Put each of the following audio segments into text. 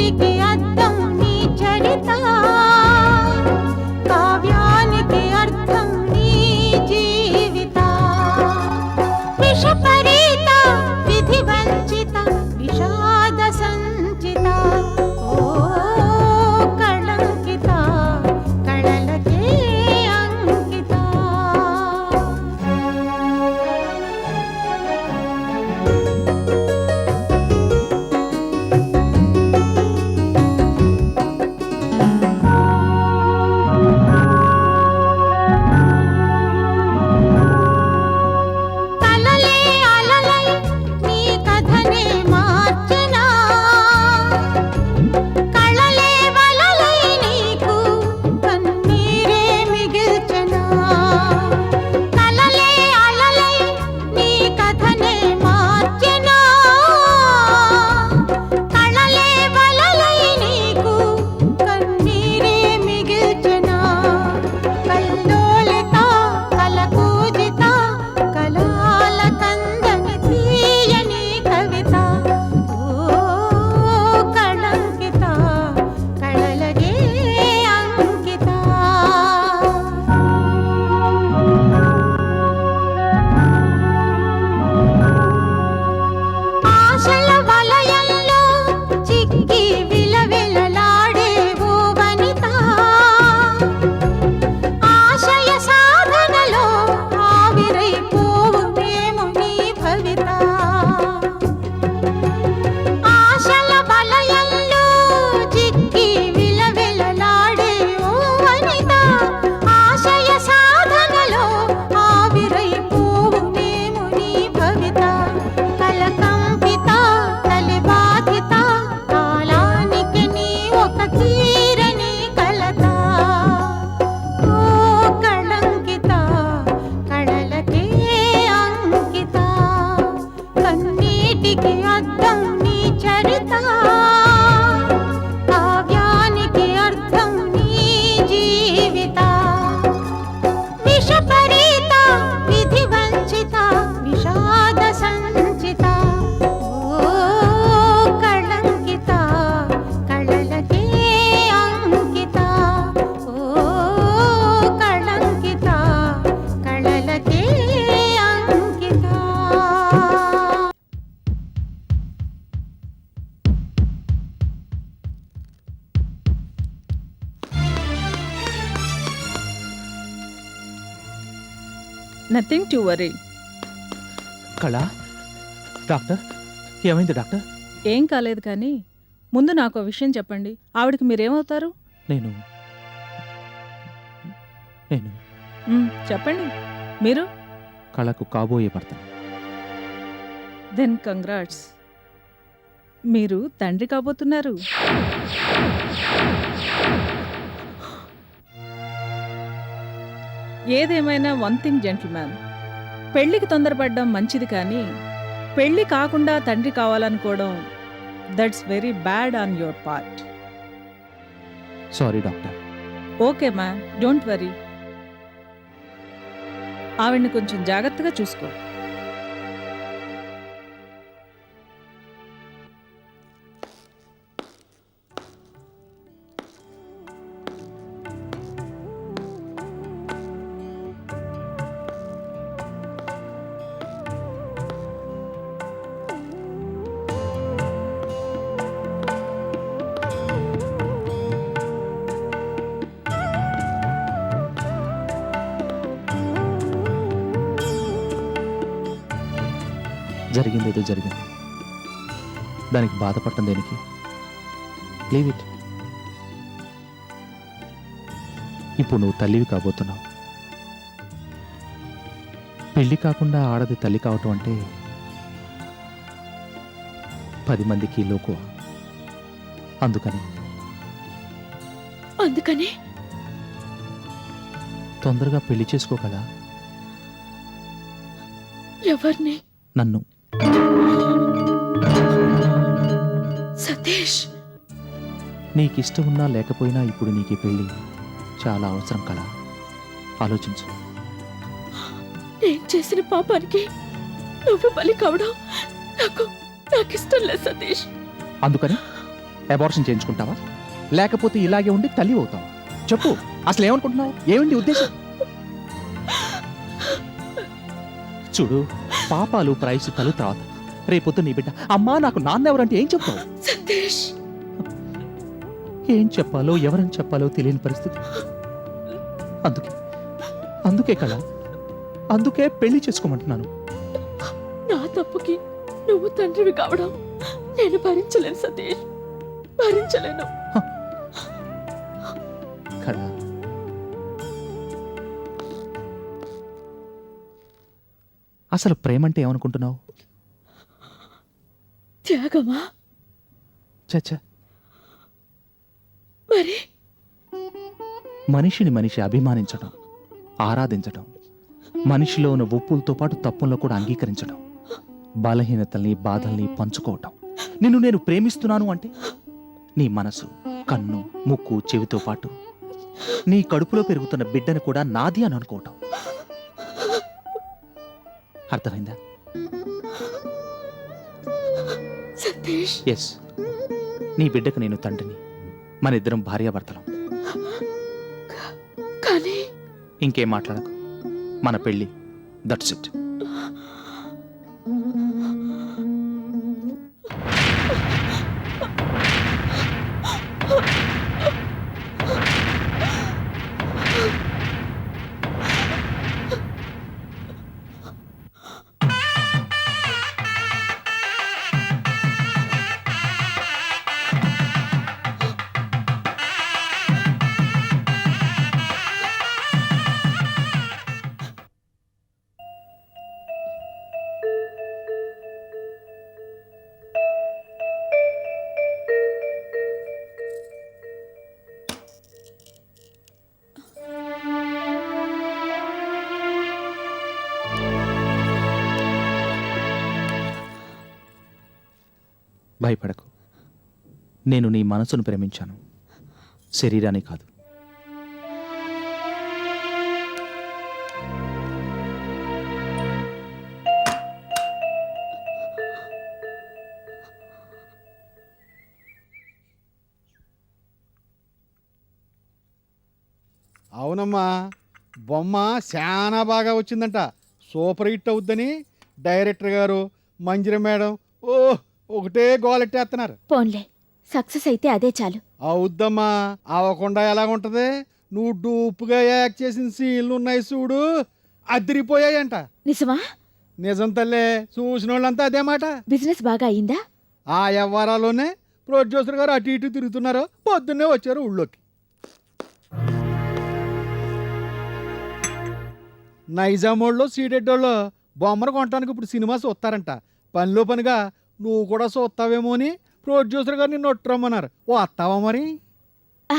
కన్నీటికి అద్దం నీ చరిత, కావ్యానికి అర్థం నీ జీవిత. విషపరీత విధి వంచిత విషాద సంచిత, ఓ కళంకిత కళలకే అంకిత. కలలే అలలై నీ కథనే మార్చెనా, కళలే వలలై నీకు కన్నీరే మిగిల్చెనా. కలలే అలలై నీ కథనే మార్చెనా, కళలే వలలై నీకు కన్నీరే మిగిల్చెనా. కల్లోలిత కలకూజిత కలాల కందని తీయని కవిత, ఓ కళంకిత కళలకే అంకిత. ఆశల వలయంలో చిక్కి విలవిలలాడే ఓ వనిత, ఆశయ సాధనలో ఆవిరైపోవునేమో నీ భవిత. ఆశల వలయంలో చిక్కి విలవిలలాడే ఓ వనిత, ఆశయ సాధనలో ఆవిరైపోవునేమో నీ భవిత. కలకంపిత కలిబాధిత కాలానికి నీ ఒక తీరని కలత, ఓ కళంకిత కళలకే అంకిత. కన్నీటికి అద్దం నీ చరిత, కావ్యానికి అర్థం నీ జీవిత. విషపరీత విధి వంచిత విషాద సంచిత, ఓ కళంకిత కళలకే అంకిత. ఓ కళంకిత కళలకే అంకిత. Nothing to worry. Kala, doctor ఏమైంది డాక్టర్? ఏం కాలేదు కానీ ముందు నాకు ఒక విషయం చెప్పండి. ఆవిడకి మీరేమవుతారు? నేను నేను చెప్పండి. మీరు? కళకు కాబోయే భర్త. దెన్ కంగ్రాట్స్, మీరు తండ్రి కాబోతున్నారు. ఏదేమైనా వన్ థింగ్ జెంటిల్మ్యాన్, పెళ్లికి తొందరపడడం మంచిది కానీ పెళ్లి కాకుండా తండ్రి కావాలనుకోవడం that's very bad on your part. Sorry doctor. Okay ma'am, don't worry. ఆవిడ్ని కొంచెం జాగ్రత్తగా చూసుకో. జరిగిందేదో జరిగింది, దానికి బాధపడటం దేనికి? Leave it. ఇప్పుడు నువ్వు తల్లివి కాబోతున్నావు. పెళ్లి కాకుండా ఆడది తల్లి కావటం అంటే 10 మందికి లోకువ. అందుకని తొందరగా పెళ్లి చేసుకోగలా. ఎవరిని? నన్ను. సతీష్, నీకిష్టం ఉన్నా లేకపోయినా ఇప్పుడు నీకు పెళ్ళి చాలా అవసరం కళ. ఆలోచించు. నేను చేసిన పాపానికి నువ్వు బలి కావడం నాకిష్టం లేదు సతీష్. అందుకని అబార్షన్ చేయించుకుంటావా లేకపోతే ఇలాగే ఉండి తల్లి అవుతావా? చెప్పు, అసలు ఏమనుకుంటున్నావు? ఏమిటి ఉద్దేశం? చూడు, పాపాలు ప్రాయశ్చిత్తాలు తర్వాత. రేపొద్దు నీ బిడ్డ అమ్మా నాకు నాన్న ఎవరంటే ఏం చెప్తావు? సతీష్, ఏం చెప్పాలో ఎవరని చెప్పాలో తెలియని పరిస్థితి. అందుకే కళ, అందుకే పెళ్లి చేసుకోమంటున్నాను. నా తప్పుకి నువ్వు తండ్రివి కావడం నేను భరించలేను సతీష్, భరించలేను. కళ, అసలు ప్రేమంటే ఏమనుకుంటున్నావు? త్యాగమా? చచ్చా, మరి మనిషిని మనిషి అభిమానించడం, ఆరాధించడం, మనిషిలో ఉన్న ఒప్పులతో పాటు తప్పుల్లో కూడా అంగీకరించడం, బలహీనతల్ని బాధల్ని పంచుకోవటం. నిన్ను నేను ప్రేమిస్తున్నాను అంటే నీ మనసు, కన్ను, ముక్కు, చెవితో పాటు నీ కడుపులో పెరుగుతున్న బిడ్డను కూడా నాది అని అనుకోవటం. అర్థమైందా? సతీష్, ఎస్, నీ బిడ్డకు నేను తండ్రిని, మన ఇద్దరం భార్యాభర్తలం. కానీ ఇంకేం మాట్లాడకు, మన పెళ్ళి, దట్స్ ఇట్. భయపడకు, నేను నీ మనసును ప్రేమించాను, శరీరాన్ని కాదు. అవునమ్మా, బొమ్మ చాలా బాగా వచ్చిందంట. సూపర్ హిట్ అవుద్దని డైరెక్టర్ గారు, మంజిర మేడం ఒకటే గోలెట్టేస్తున్నారు. పోన్లే, సక్సెస్ అయితే అదే చాలు. అవుద్దమ్మా, అవ్వకుండా ఎలాగుంటది? నువ్వు డూపుగా యాక్ట్ చేసిన సీన్లు ఉన్నాయి చూడు, అదిరిపోయాయంట. నిజమా? నిజం తల్లే, చూసిన వాళ్ళంతా అదే మాట. బిజినెస్ బాగా అయిందా? ఆ వ్యవహారాల్లోనే ప్రొడ్యూసర్ గారు అటు ఇటు తిరుగుతున్నారు. పొద్దున్నే వచ్చారు ఊళ్ళోకి. నైజామోళ్ళలో సీడెడ్డోళ్ళు బొమ్మను కొనడానికి ఇప్పుడు సినిమా చూస్తారంట. పనిలో పనిగా నువ్వు కూడా చూస్తావేమో అని ప్రొడ్యూసర్ గారు నిన్ను ఒట్టురమ్మన్నారు. వస్తావా మరి? ఆ,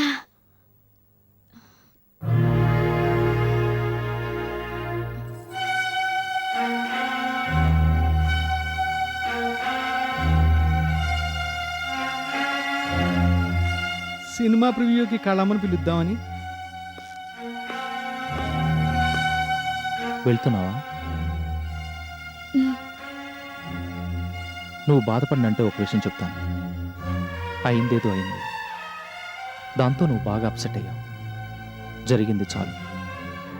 సినిమా ప్రివ్యూకి కళమ్మని పిలుద్దామని. వెళ్తున్నావా? నువ్వు బాధపడినంటే ఒక విషయం చెప్తాను. అయిందేదో అయింది, దాంతో నువ్వు బాగా అప్సెట్ అయ్యావు. జరిగింది చాలు,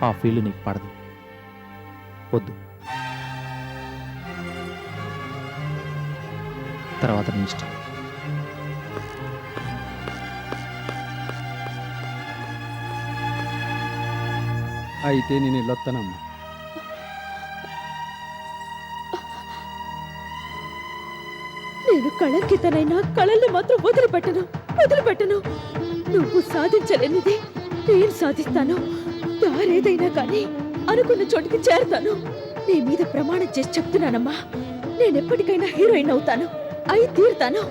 ఆ ఫీల్ నీకు పడదు. వద్దు, తర్వాత నీ ఇష్టం. అయితే నేను వెళ్ళొస్తానమ్మా. నేను కళంకితనైనా కళల్ని మాత్రం వదిలిపెట్టను. నువ్వు సాధించలేనిది నేను సాధిస్తాను. దారేదైనా కానీ అనుకున్న చోటికి చేరతాను. నీ మీద ప్రమాణం చేసి చెప్తున్నానమ్మా, నేనెప్పటికైనా హీరోయిన్ అవుతాను, అయి తీరుతాను.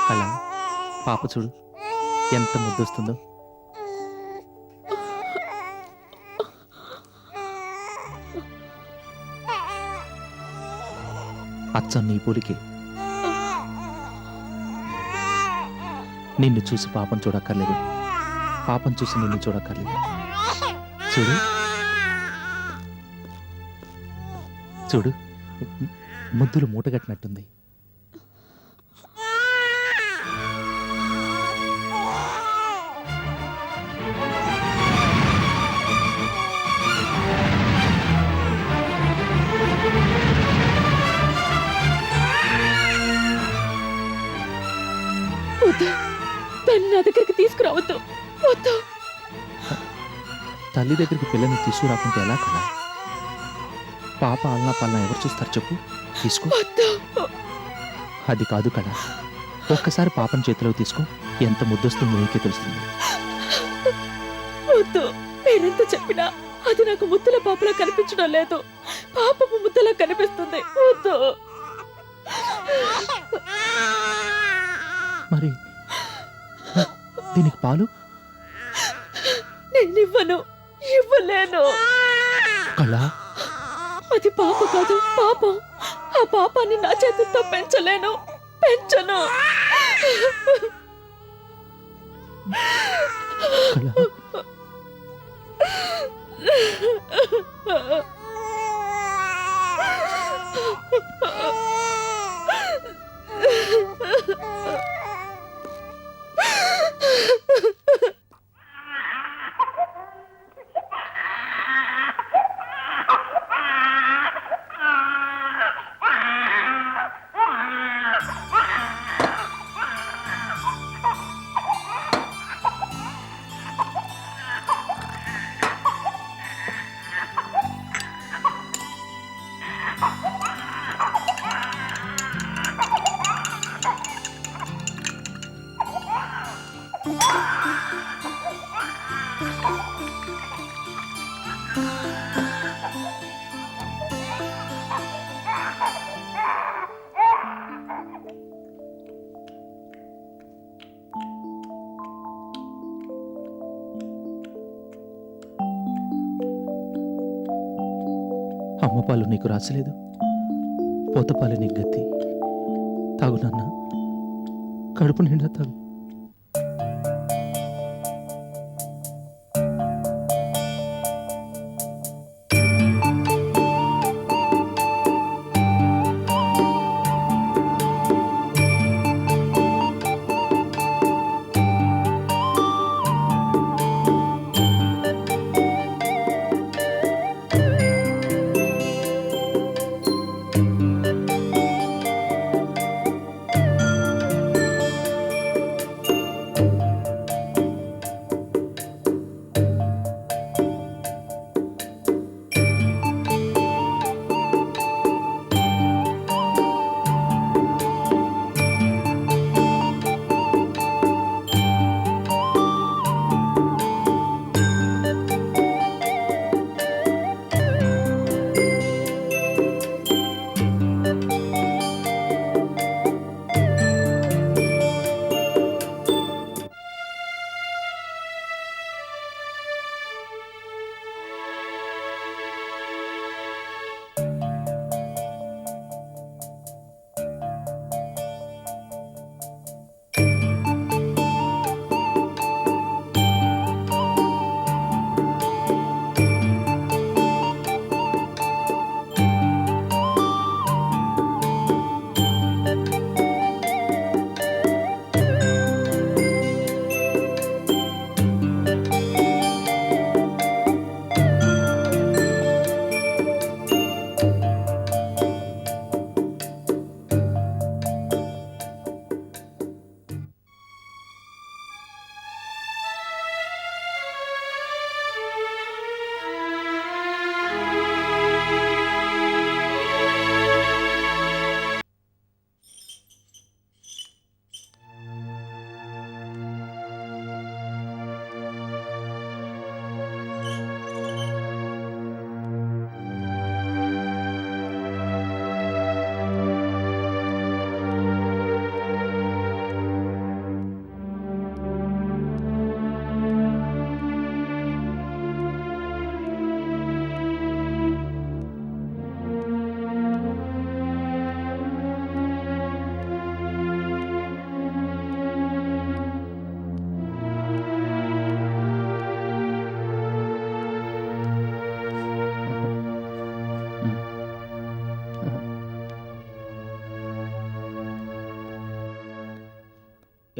కళ పాప చూడు ఎంత ముద్దొస్తుందో. అచ్చం నీ పోలికే. నిన్ను చూసి పాపం చూడక్కర్లేదు, పాపం చూసి నిన్ను చూడక్కర్లేదు. చూడు చూడు ముద్దులు మూటగట్టినట్టుంది. వద్దు, దాన్ని నా దగ్గరికి తీసుకురావద్దు. వద్దు. తల్లి దగ్గరికి పిల్లని తీసుకురాకుంటే ఎలా కదా? పాప ఆలనా పాలనా ఎవరు చూస్తారు చెప్పు? తీసుకో. వద్దు. అది కాదు కదా, ఒక్కసారి పాపం చేతిలో తీసుకో, ఎంత ముద్దొస్తుందో నీకే తెలుస్తుంది. వద్దు. నేనెంత చెప్పినా అది నాకు ముద్దుల పాపలా కనిపించడం లేదు. పాపపు ముద్దలా కనిపిస్తుంది. వద్దు. మరి దీనికి పాలు? నేనివ్వను, ఇవ్వలేను. కళ అది పాప కాదు, పాపం. ఆ పాపాన్ని నా చేతులతో పెంచలేను, పెంచను. కళ అమ్మ పాలు నీకు రాసలేదు, పోతపాలు నీకు గతి. తాగు నాన్న, కడుపు నిండా తాగు.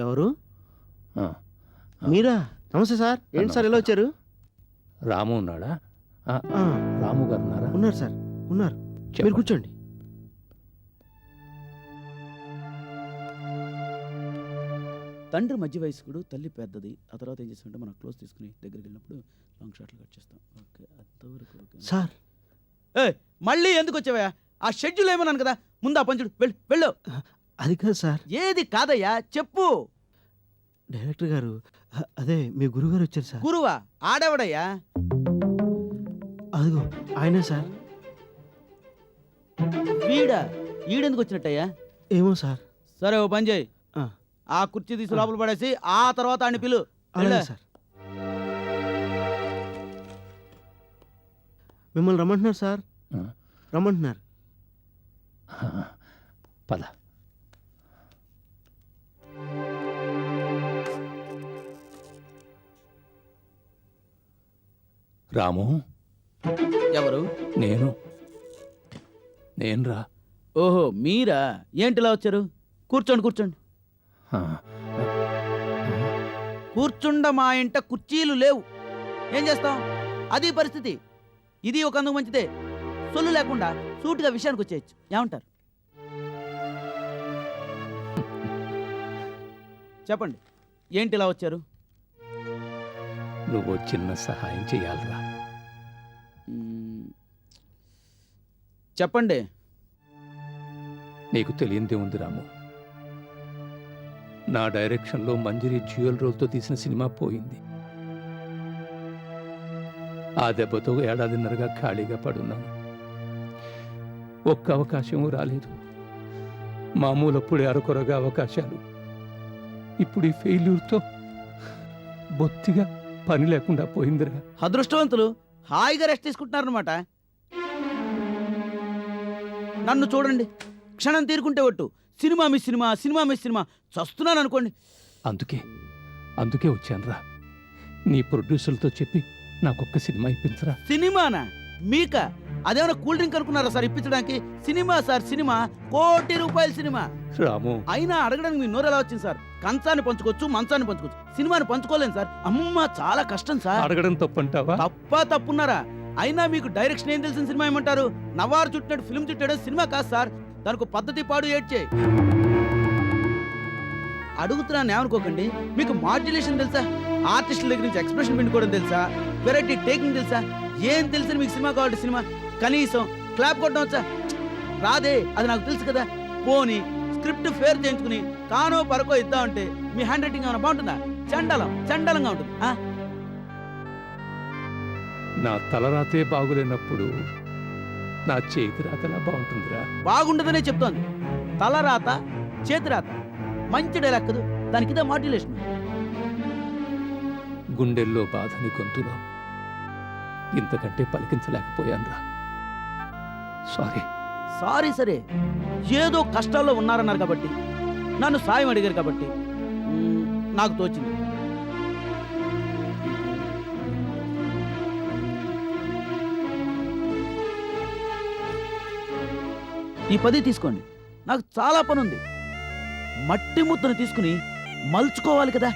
ఎవరు? ఆ, మీరా? నమస్తే సార్. ఏంటి సార్ ఇలా వచ్చారు? రాము ఉన్నాడా? ఆ, ఆ, రాము గారు ఉన్నారా? ఉన్నారు సార్, ఉన్నారు. మీరు చెప్పండి. కూర్చోండి. తండ్రి మధ్య వయస్కుడు, తల్లి పెద్దది. ఆ తర్వాత ఏం చేస్తామంటే మనం క్లోజ్ తీసుకుని దగ్గరికి వెళ్ళినప్పుడు లాంగ్ షాట్లు కట్ చేస్తాం. ఓకే, అంతవరకు ఓకే. సార్, మళ్ళీ ఎందుకు వచ్చావయ్యా? ఆ షెడ్యూల్ ఏమన్నాను కదా, ముందు ఆ పంచుడు వెళ్ళు. అది కాదు సార్. ఏది కాదయ్యా, చెప్పు. డైరెక్టర్ గారు, అదే మీ గురుగారు వచ్చారు సార్. గురువా? ఆడేవాడయ్యా? అదిగో ఆయనే సార్. వీడా? ఈడెందుకు వచ్చినట్టయ్యా? ఏమో సార్. సరే, ఓ పని చేయి. ఆ, ఆ కుర్చీ తీసి లోపల పడేసి ఆ తర్వాత ఆయన పిలు. అలాగే సార్. మిమ్మల్ని రమ్మంటున్నారు సార్. ఆ, రమ్మంటున్నారు. పద. రాము, ఎవరు? నేనురా. ఓహో, మీరా? ఏంటిలా వచ్చారు? కూర్చోండి. ఆ, కూర్చుండ. మా ఇంట కుర్చీలు లేవు, ఏం చేస్తాం? అది పరిస్థితి. ఇది ఒక అందుకు మంచిదే, సొల్లు లేకుండా సూటిగా విషయానికి వచ్చేయచ్చు. ఏమంటారు? చెప్పండి, ఏంటి ఇలా వచ్చారు? నువ్వు చిన్న సహాయం చేయాలిరా. చెప్పండి. నీకు తెలియందే ఉంది రాము. నా డైరెక్షన్లో మంజరి జ్యువెల్ రోల్తో తీసిన సినిమా పోయింది. ఆ దెబ్బతో ఏడాదిన్నరగా ఖాళీగా పడున్నాను. ఒక్క అవకాశం రాలేదు. మామూలప్పుడే అరకొరగా అవకాశాలు. ఇప్పుడు ఈ ఫెయిల్యూర్తో బొత్తిగా పని లేకుండా పోయిందిరా. అదృష్టవంతులు హాయిగా రెస్ట్ తీసుకుంటున్నారనమాట. నన్ను చూడండి, క్షణం తీరుకుంటే ఒట్టు సినిమా మిస్ సినిమా చస్తున్నాను అనుకోండి. అందుకే వచ్చానురా. నీ ప్రొడ్యూసర్లతో చెప్పి నాకొక్క సినిమా ఇప్పించరా. సినిమానా? మీక? అదేమన్నా కూల్ డ్రింక్ అనుకున్నారా సార్ ఇప్పించడానికి? సినిమా సార్, సినిమా ₹1 కోటి సినిమా. రాము, అయినా అడగడానికి మీ నోరు ఎలా వచ్చింది సార్? కంచాన్ని పంచుకోవచ్చు, మంచాన్ని పంచుకోవచ్చు, సినిమాని పంచుకోలేను సార్. అమ్మ, చాలా కష్టం సార్. అడగడం తప్పంటావా? తప్పున్నారా? అయినా మీకు డైరెక్షన్ ఏం తెలిసిన సినిమా ఏమంటారు? నవారు చుట్టినట్టు ఫిల్మ్ చుట్టాడు సినిమా కాదు సార్. దానికి పద్ధతి పాడు ఏడ్చే. అడుగుతున్నాను ఏమనుకోకండి. మీకు మాడ్యులేషన్ తెలుసా? ఆర్టిస్టుల దగ్గర నుంచి ఎక్స్ప్రెషన్ పిండుకోవడం తెలుసా? వెరైటీ టేకింగ్ తెలుసా? ఏం తెలుసు మీకు సినిమా కావాలి? సినిమా కనీసం క్లాప్ కొట్టడం వచ్చా? రాదే, అది నాకు తెలుసు కదా. పోనీ స్క్రిప్ట్ ఫేర్ చేయించుకుని కానో పరకో ఇద్దామంటే మీ హ్యాండ్ రైటింగ్ ఏమైనా బాగుంటుందా? చండాలంగా ఉంటుంది. నా తలరాతే బాగులేనప్పుడు నా చేతి రాతలా బాగుంటుందిరా. బాగుండదనే చెప్తోంది. తలరాత, చేతిరాత మంచి డైలాగ్ కదూ, దానికి ఇదే మాడ్యులేషన్. గుండెల్లో బాధని గొంతులో ఇంతకంటే పలికించలేకపోయానురా. సారీ. సరే, ఏదో కష్టాల్లో ఉన్నారన్నారు కాబట్టి, నన్ను సాయం అడిగారు కాబట్టి నాకు తోచింది. ఈ 10 తీసుకోండి, నాకు చాలా పని ఉంది. మట్టి ముద్దను తీసుకుని మలుచుకోవాలి కదా.